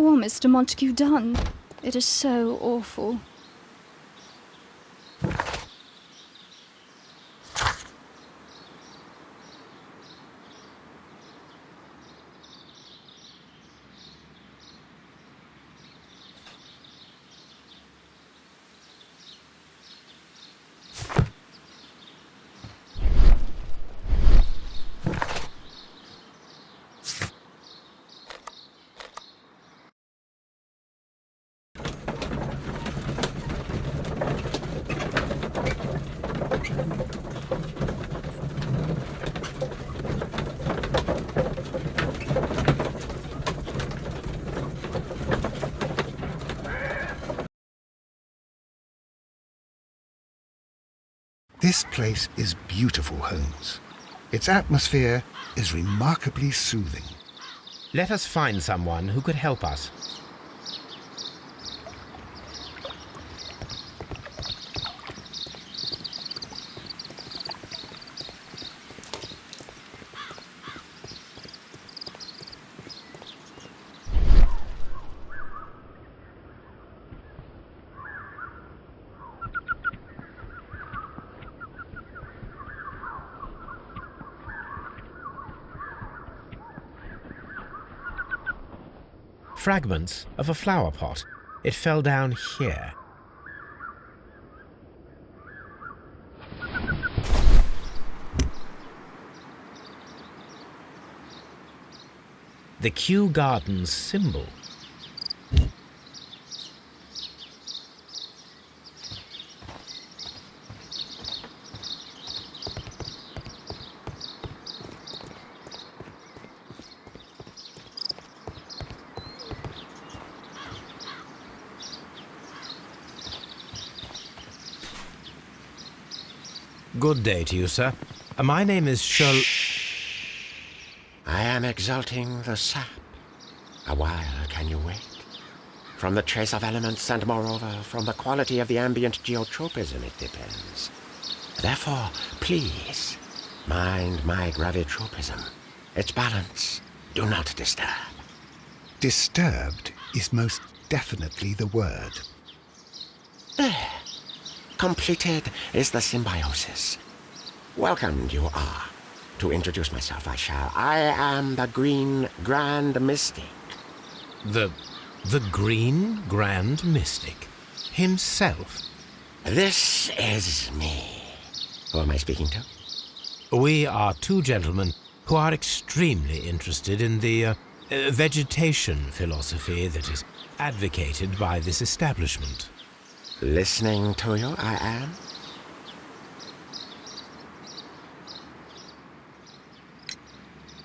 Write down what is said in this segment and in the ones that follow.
poor Mr. Montague done? It is so awful. This place is beautiful, Holmes. Its atmosphere is remarkably soothing. Let us find someone who could help us. Fragments of a flower pot. It fell down here. The Kew Gardens symbol. Good day to you, sir. My name is Sherlock... I am exalting the sap. A while can you wait? From the trace of elements and moreover from the quality of the ambient geotropism it depends. Therefore, please, mind my gravitropism. Its balance, do not disturb. Disturbed is most definitely the word. There. Completed is the symbiosis. Welcomed you are. To introduce myself I shall. I am the Green Grand Mystic. The Green Grand Mystic himself. This is me. Who am I speaking to? We are two gentlemen who are extremely interested in the vegetation philosophy that is advocated by this establishment. Listening to you, I am.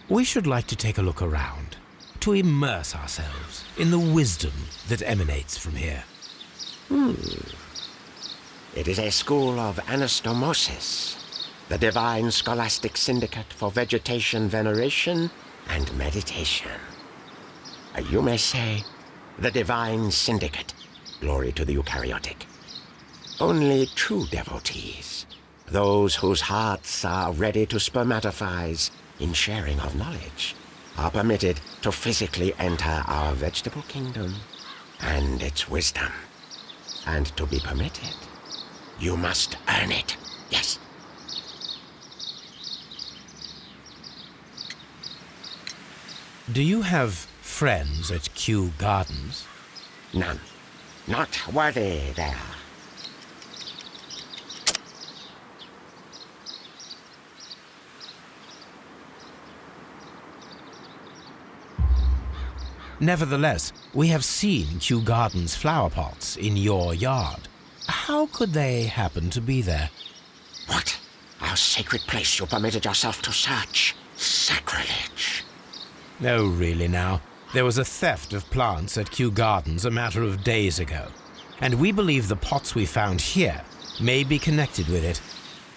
We should like to take a look around, to immerse ourselves in the wisdom that emanates from here. It is a school of anastomosis, the divine scholastic syndicate for vegetation veneration and meditation. You may say, the divine syndicate. Glory to the eukaryotic. Only true devotees, those whose hearts are ready to spermatophize in sharing of knowledge, are permitted to physically enter our vegetable kingdom and its wisdom. And to be permitted, you must earn it. Yes. Do you have friends at Kew Gardens? None. Not worthy there. Nevertheless, we have seen Kew Gardens flower pots in your yard. How could they happen to be there? What? Our sacred place you permitted yourself to search? Sacrilege. Oh, really now. There was a theft of plants at Kew Gardens a matter of days ago, and we believe the pots we found here may be connected with it.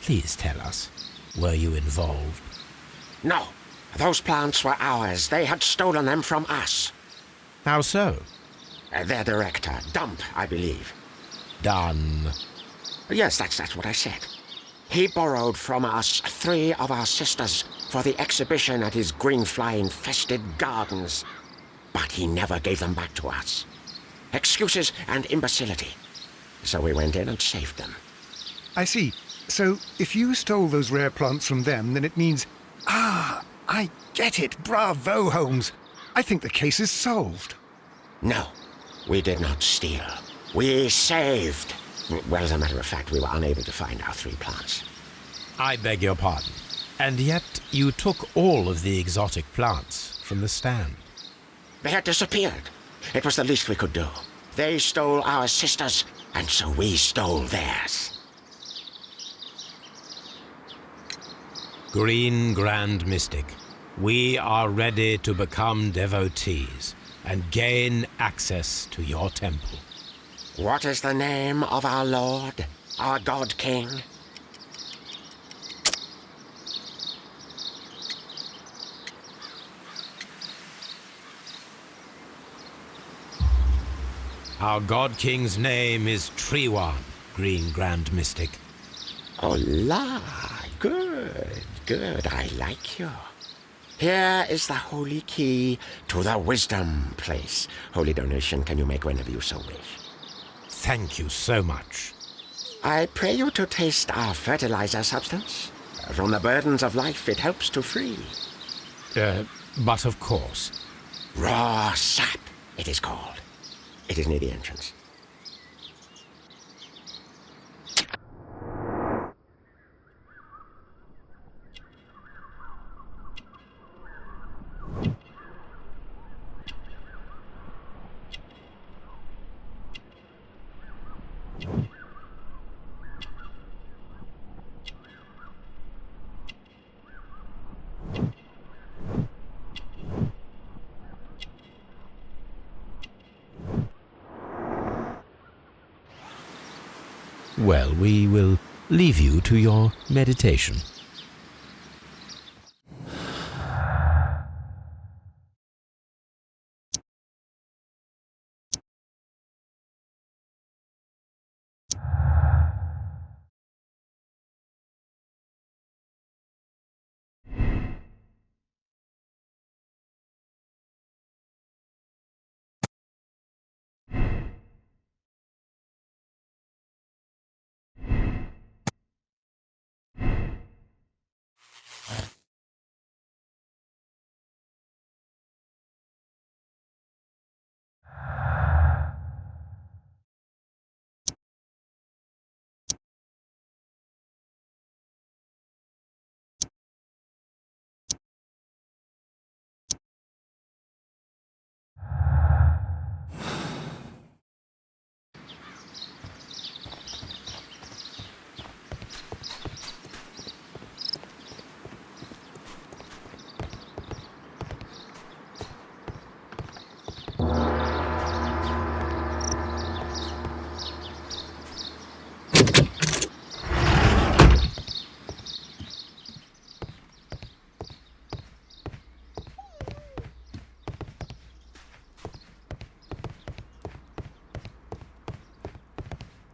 Please tell us, were you involved? No. Those plants were ours. They had stolen them from us. How so? Their director, Dump, I believe. Done. Yes, that's what I said. He borrowed from us 3 of our sisters for the exhibition at his green fly-infested gardens. but he never gave them back to us. Excuses and imbecility. So we went in and saved them. I see. So, if you stole those rare plants from them, then it means... Ah, I get it. Bravo, Holmes. I think the case is solved. No, we did not steal. We saved. Well, as a matter of fact, we were unable to find our 3 plants. I beg your pardon. And yet you took all of the exotic plants from the stand. They had disappeared. It was the least we could do. They stole our sisters, and so we stole theirs. Green Grand Mystic, we are ready to become devotees and gain access to your temple. What is the name of our Lord, our God King? Our God King's name is Treewan, Green Grand Mystic. Oh, la, good, I like you. Here is the holy key to the wisdom place. Holy donation can you make whenever you so wish. Thank you so much. I pray you to taste our fertilizer substance. From the burdens of life it helps to free. But of course. Raw sap, it is called. It is near the entrance. Well, we will leave you to your meditation.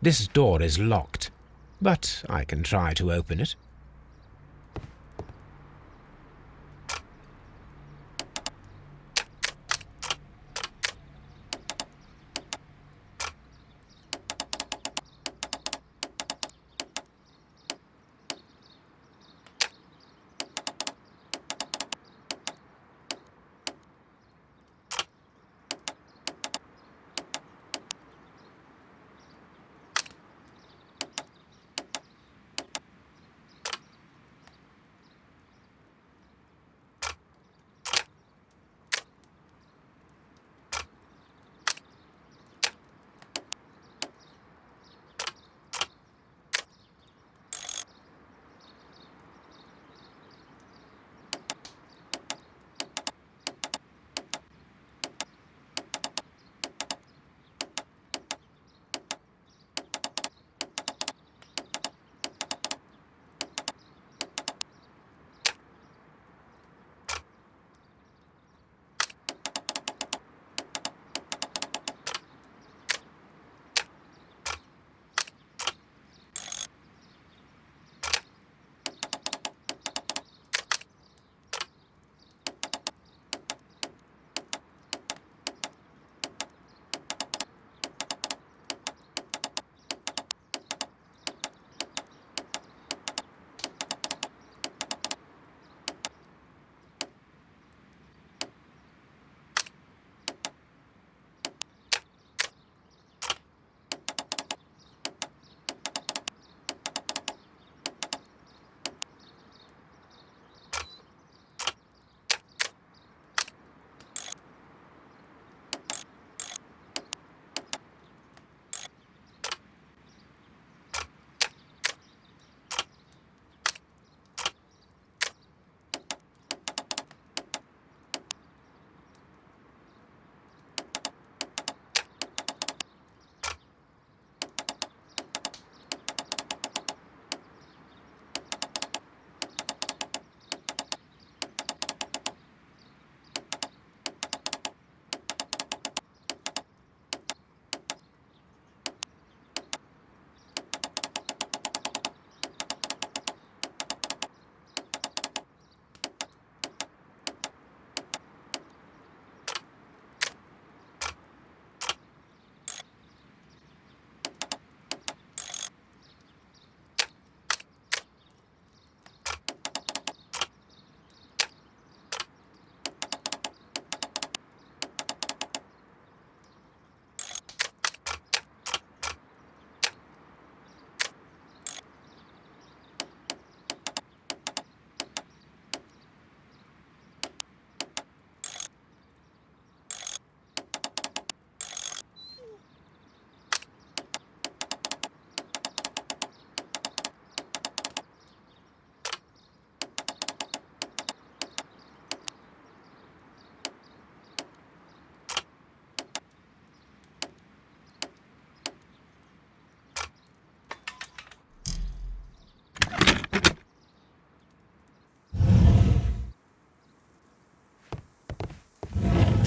This door is locked, but I can try to open it.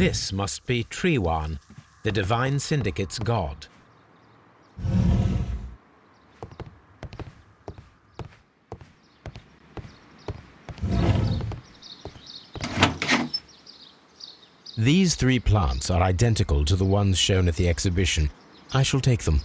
This must be Triwan, the Divine Syndicate's god. These 3 plants are identical to the ones shown at the exhibition. I shall take them.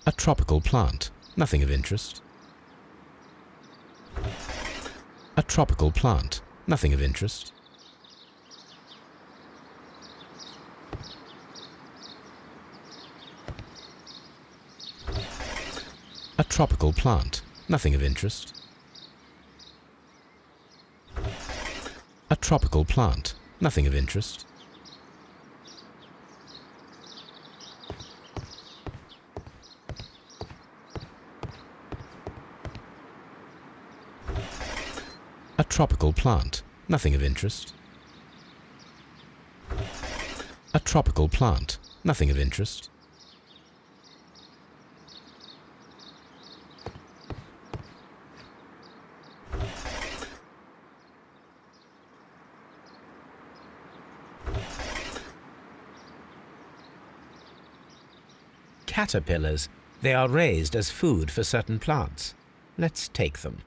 A tropical plant, nothing of interest. A tropical plant, nothing of interest. A tropical plant, nothing of interest. A tropical plant, nothing of interest. A tropical plant, nothing of interest. A tropical plant, nothing of interest. Caterpillars. They are raised as food for certain plants. Let's take them.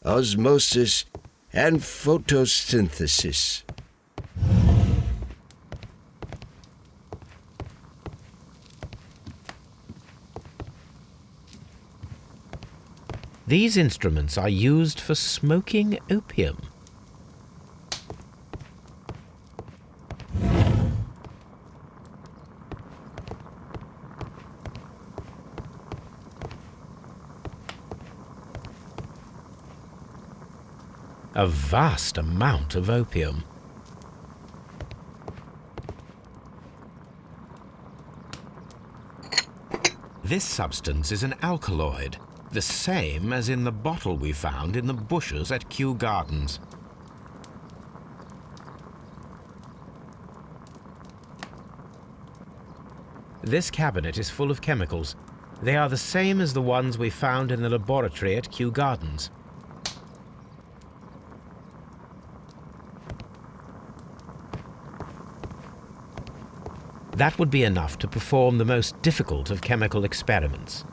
Osmosis and photosynthesis. These instruments are used for smoking opium. A vast amount of opium. This substance is an alkaloid, the same as in the bottle we found in the bushes at Kew Gardens. This cabinet is full of chemicals. They are the same as the ones we found in the laboratory at Kew Gardens. That would be enough to perform the most difficult of chemical experiments.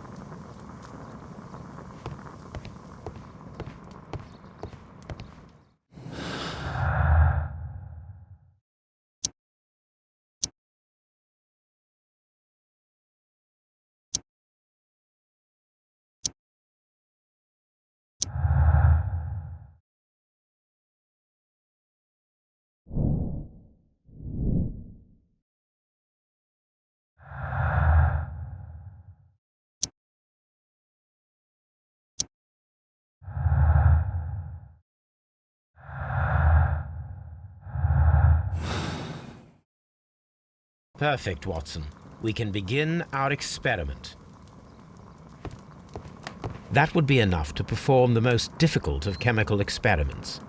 Perfect, Watson. We can begin our experiment. That would be enough to perform the most difficult of chemical experiments.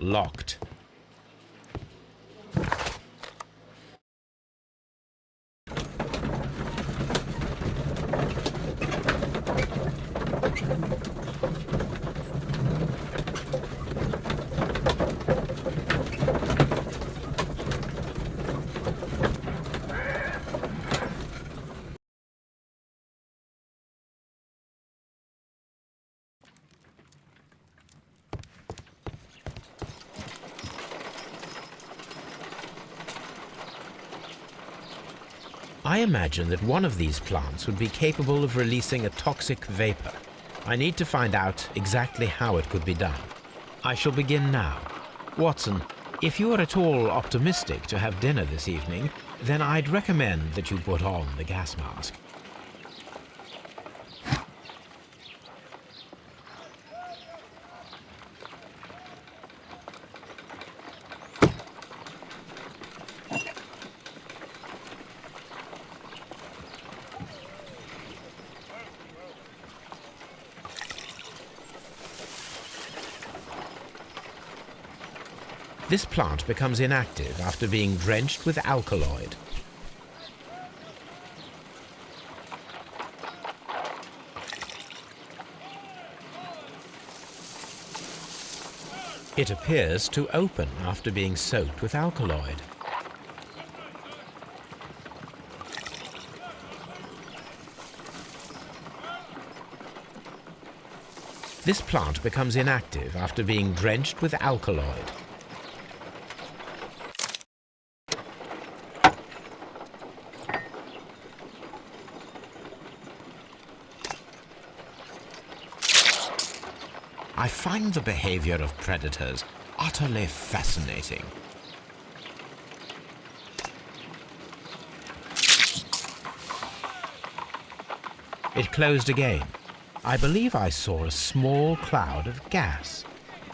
Locked. I imagine that one of these plants would be capable of releasing a toxic vapor. I need to find out exactly how it could be done. I shall begin now. Watson, if you are at all optimistic to have dinner this evening, then I'd recommend that you put on the gas mask. This plant becomes inactive after being drenched with alkaloid. It appears to open after being soaked with alkaloid. This plant becomes inactive after being drenched with alkaloid. I find the behavior of predators utterly fascinating. It closed again. I believe I saw a small cloud of gas.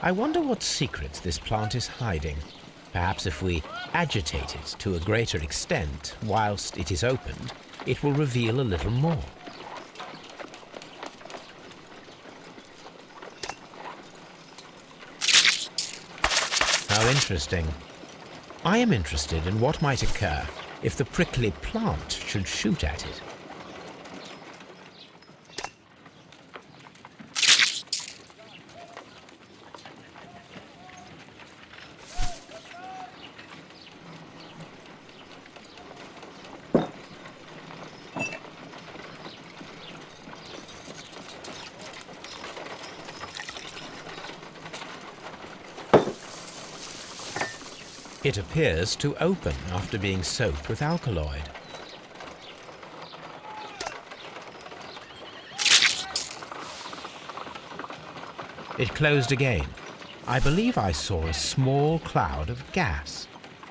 I wonder what secrets this plant is hiding. Perhaps if we agitate it to a greater extent whilst it is opened, it will reveal a little more. How interesting. I am interested in what might occur if the prickly plant should shoot at it. It appears to open after being soaked with alkaloid. It closed again. I believe I saw a small cloud of gas.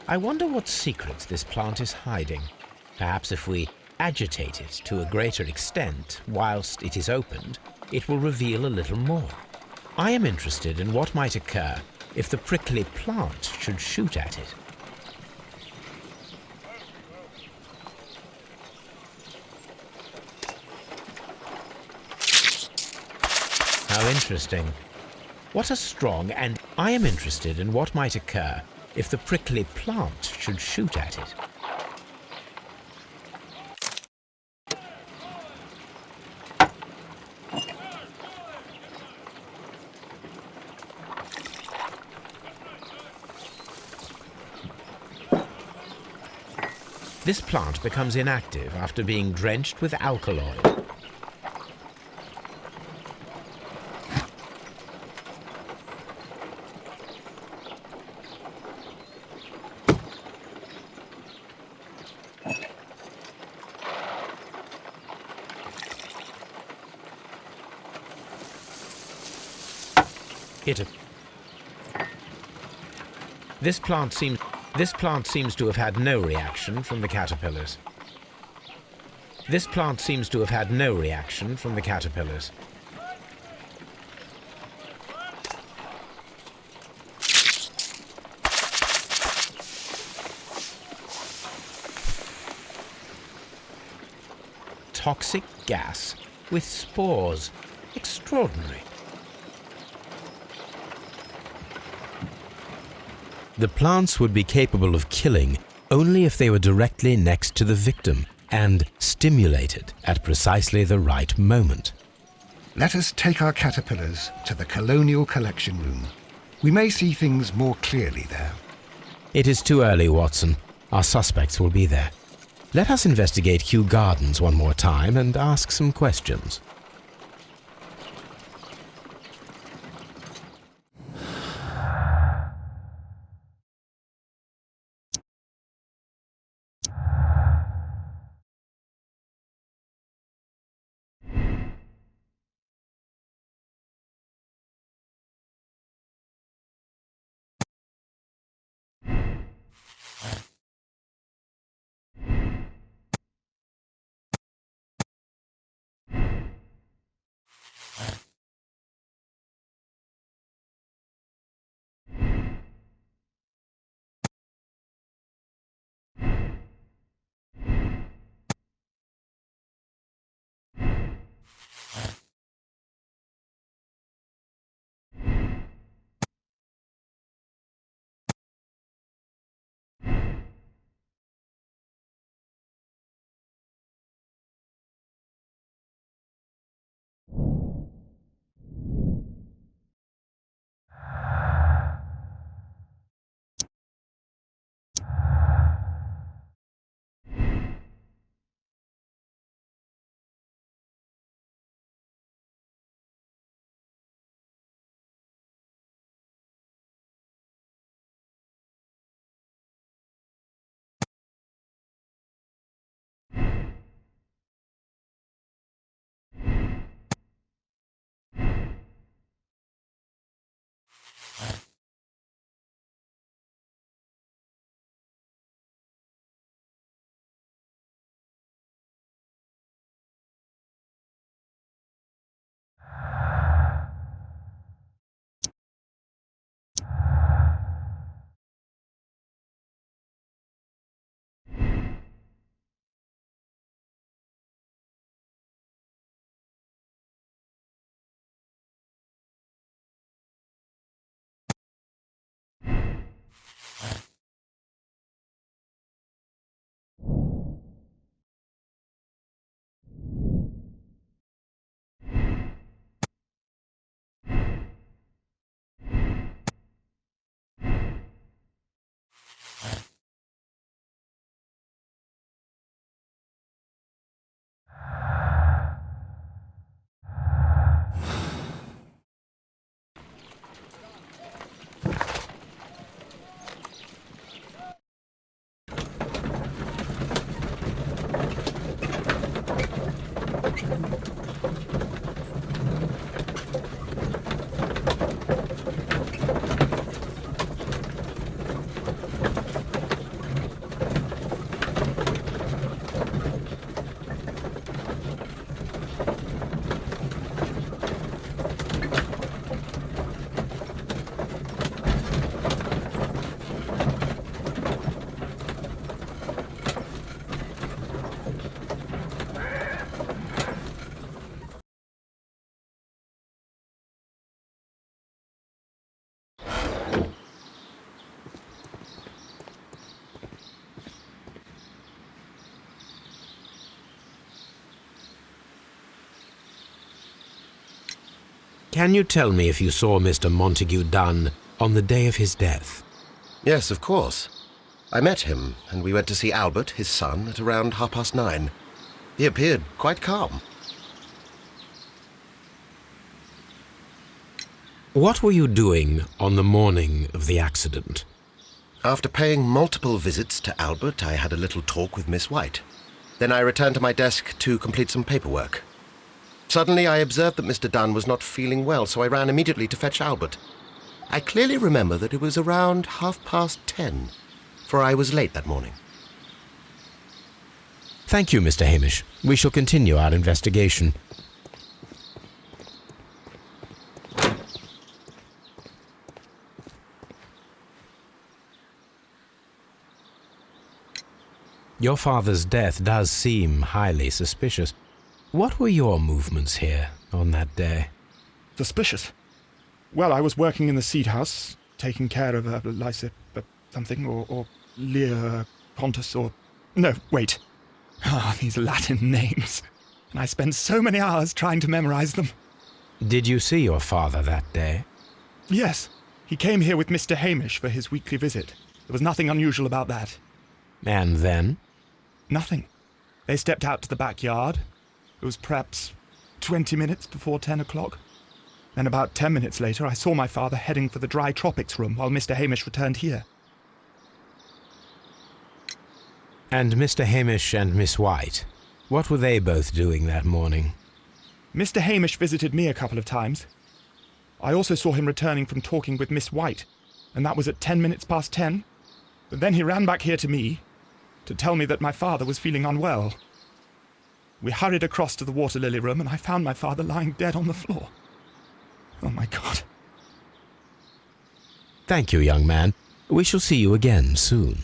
I wonder what secrets this plant is hiding. Perhaps if we agitate it to a greater extent whilst it is opened, it will reveal a little more. I am interested in what might occur if the prickly plant should shoot at it. How interesting. What a strong and I am interested in what might occur if the prickly plant should shoot at it. This plant becomes inactive after being drenched with alkaloid. This plant seems to have had no reaction from the caterpillars. This plant seems to have had no reaction from the caterpillars. Toxic gas with spores. Extraordinary. The plants would be capable of killing only if they were directly next to the victim and stimulated at precisely the right moment. Let us take our caterpillars to the Colonial Collection Room. We may see things more clearly there. It is too early, Watson. Our suspects will be there. Let us investigate Kew Gardens one more time and ask some questions. Can you tell me if you saw Mr. Montague Dunn on the day of his death? Yes, of course. I met him, and we went to see Albert, his son, at around 9:30. He appeared quite calm. What were you doing on the morning of the accident? After paying multiple visits to Albert, I had a little talk with Miss White. Then I returned to my desk to complete some paperwork. Suddenly, I observed that Mr. Dunn was not feeling well, so I ran immediately to fetch Albert. I clearly remember that it was around 10:30, for I was late that morning. Thank you, Mr. Hamish. We shall continue our investigation. Your father's death does seem highly suspicious. What were your movements here on that day? Suspicious? Well, I was working in the seed house. taking care of Lysa something, or Lear Pontus, or... No, wait. These Latin names. And I spend so many hours trying to memorize them. Did you see your father that day? Yes, he came here with Mr. Hamish for his weekly visit. There was nothing unusual about that. And then? Nothing. They stepped out to the backyard. It was perhaps 20 minutes before 10 o'clock. Then about 10 minutes later, I saw my father heading for the dry tropics room while Mr. Hamish returned here. And Mr. Hamish and Miss White, what were they both doing that morning? Mr. Hamish visited me a couple of times. I also saw him returning from talking with Miss White, and that was at 10 minutes past 10. But then he ran back here to me to tell me that my father was feeling unwell. We hurried across to the water lily room, and I found my father lying dead on the floor. Oh, my God. Thank you, young man. We shall see you again soon.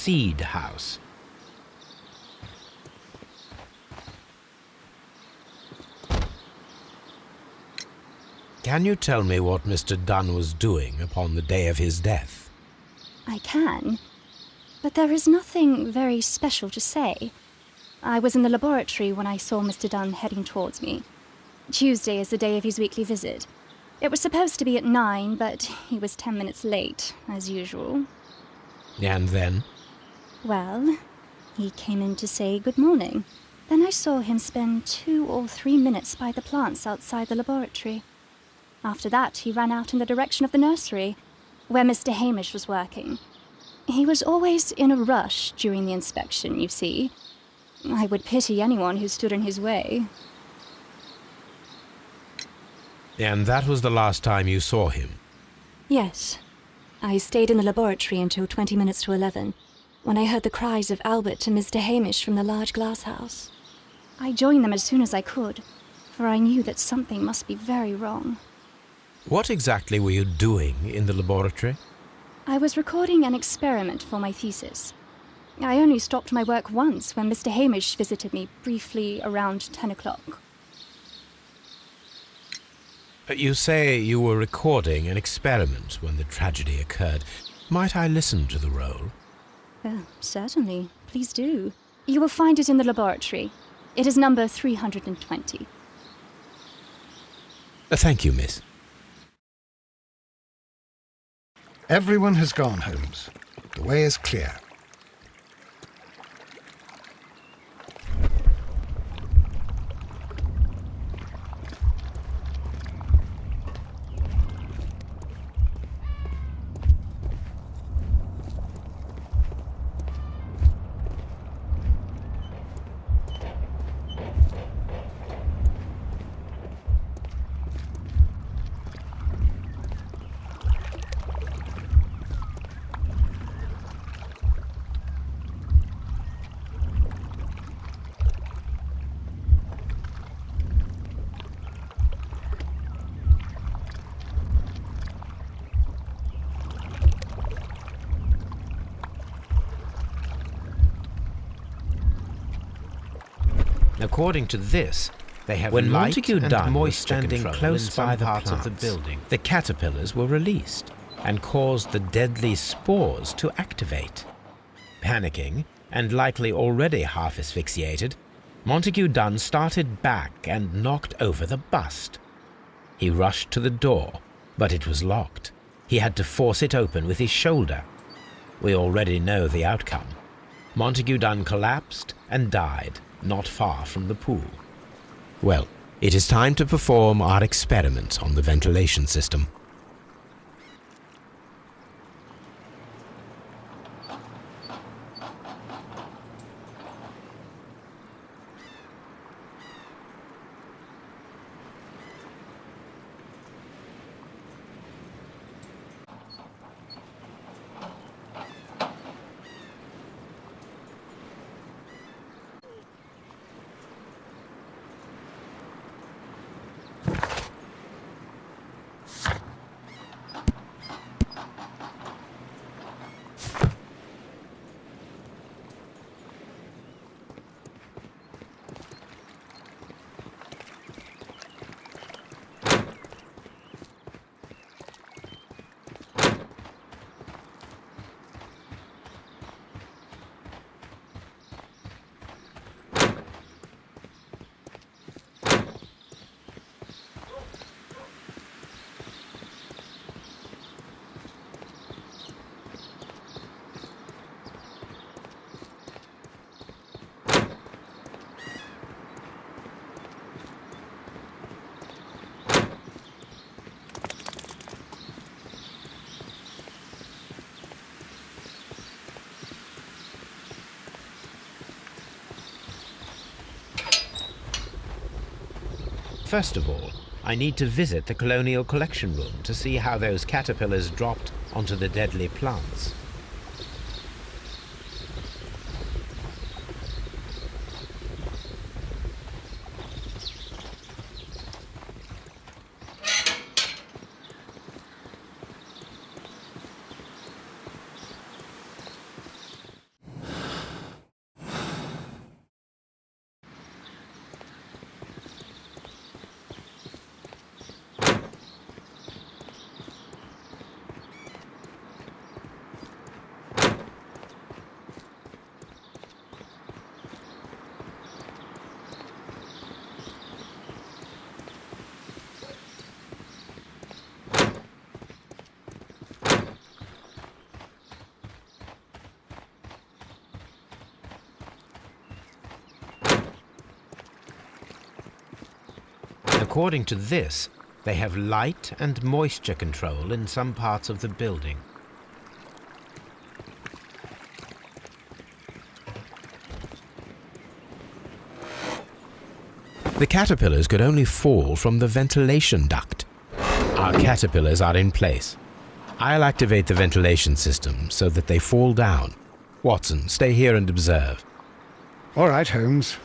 Seed House. Can you tell me what Mr. Dunn was doing upon the day of his death? I can, but there is nothing very special to say. I was in the laboratory when I saw Mr. Dunn heading towards me. Tuesday is the day of his weekly visit. It was supposed to be at 9, but he was 10 minutes late, as usual. And then? Well, he came in to say good morning. Then I saw him spend 2 or 3 minutes by the plants outside the laboratory. After that, he ran out in the direction of the nursery, where Mr. Hamish was working. He was always in a rush during the inspection, you see. I would pity anyone who stood in his way. And that was the last time you saw him? Yes. I stayed in the laboratory until 20 minutes to 11, when I heard the cries of Albert and Mr. Hamish from the large glass house. I joined them as soon as I could, for I knew that something must be very wrong. What exactly were you doing in the laboratory? I was recording an experiment for my thesis. I only stopped my work once when Mr. Hamish visited me briefly around 10 o'clock. You say you were recording an experiment when the tragedy occurred. Might I listen to the roll? Certainly. Please do. You will find it in the laboratory. It is number 320. Thank you, miss. Everyone has gone, Holmes. The way is clear. According to this, they have when light Montague and Dunn was moisture standing control close in some by the parts of the plants, building. the caterpillars were released and caused the deadly spores to activate. Panicking, and likely already half asphyxiated, Montague Dunn started back and knocked over the bust. He rushed to the door, but it was locked. He had to force it open with his shoulder. We already know the outcome. Montague Dunn collapsed and died not far from the pool. Well, it is time to perform our experiment on the ventilation system. First of all, I need to visit the Colonial Collection Room to see how those caterpillars dropped onto the deadly plants. According to this, they have light and moisture control in some parts of the building. The caterpillars could only fall from the ventilation duct. Our caterpillars are in place. I'll activate the ventilation system so that they fall down. Watson, stay here and observe. All right, Holmes.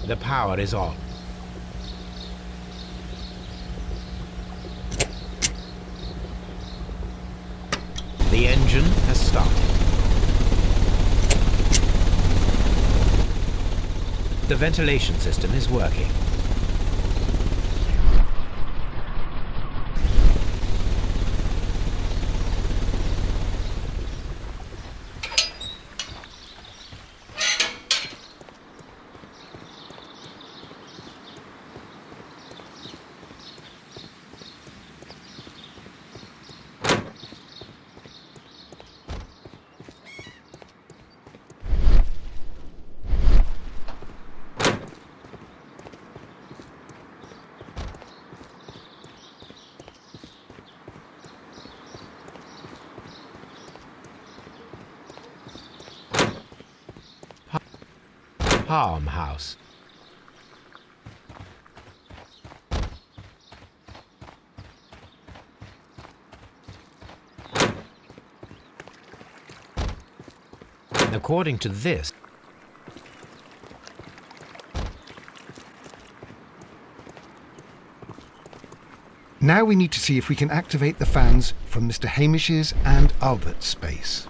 The power is on. The engine has started. The ventilation system is working. Farmhouse. According to this, now we need to see if we can activate the fans from Mr. Hamish's and Albert's space.